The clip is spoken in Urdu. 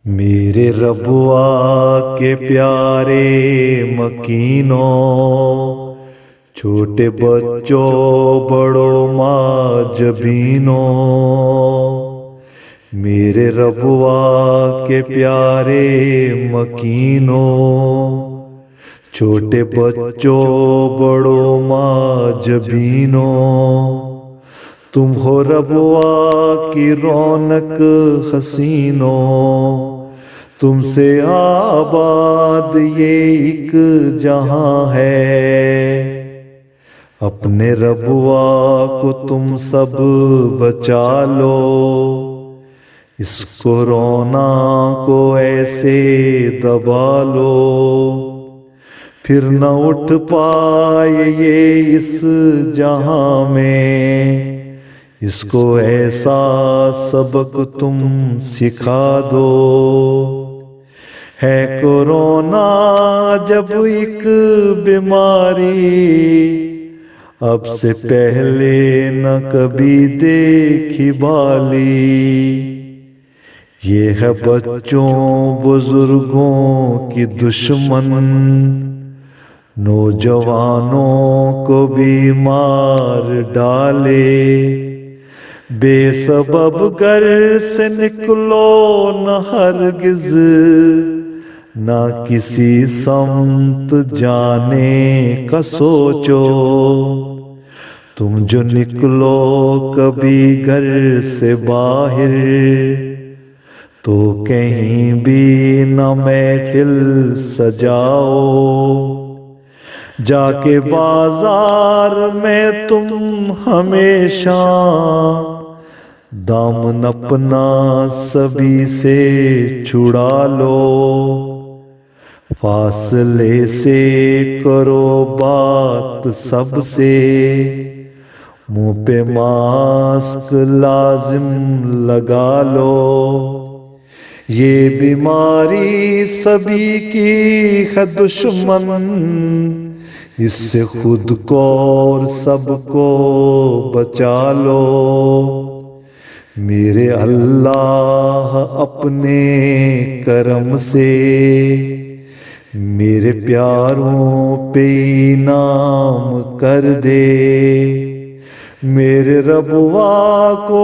میرے ربوا کے پیارے مکینوں، چھوٹے بچوں بڑوں ماجبینوں، میرے ربوا کے پیارے مکینوں، چھوٹے بچوں بڑوں ماجبینوں، تم ہو ربوا کی رونق حسینوں، تم سے آباد یہ ایک جہاں ہے، اپنے ربوا کو تم سب بچا لو، اس کورونا کو ایسے دبا لو، پھر نہ اٹھ پائے یہ اس جہاں میں، اس کو ایسا سبق تم سکھا دو۔ ہے کورونا جب ایک بیماری، اب سے پہلے نہ کبھی دیکھی بالی، یہ ہے بچوں بزرگوں کی دشمن، نوجوانوں کو بھی مار ڈالے، بے سبب گھر سے نکلو نہ ہرگز، نہ کسی سمت جانے کا سوچو، تم جو نکلو کبھی گھر سے باہر، تو کہیں بھی نہ محفل سجاؤ، جا کے بازار میں تم ہمیشہ دامن اپنا سبھی سے چھڑا لو، فاصلے سے کرو بات سب سے، منہ پہ ماسک لازم لگا لو، یہ بیماری سبھی کی ہے دشمن، اس سے خود کو اور سب کو بچا لو، میرے اللہ اپنے کرم سے میرے پیاروں پہ انعام کر دے، میرے ربوا کو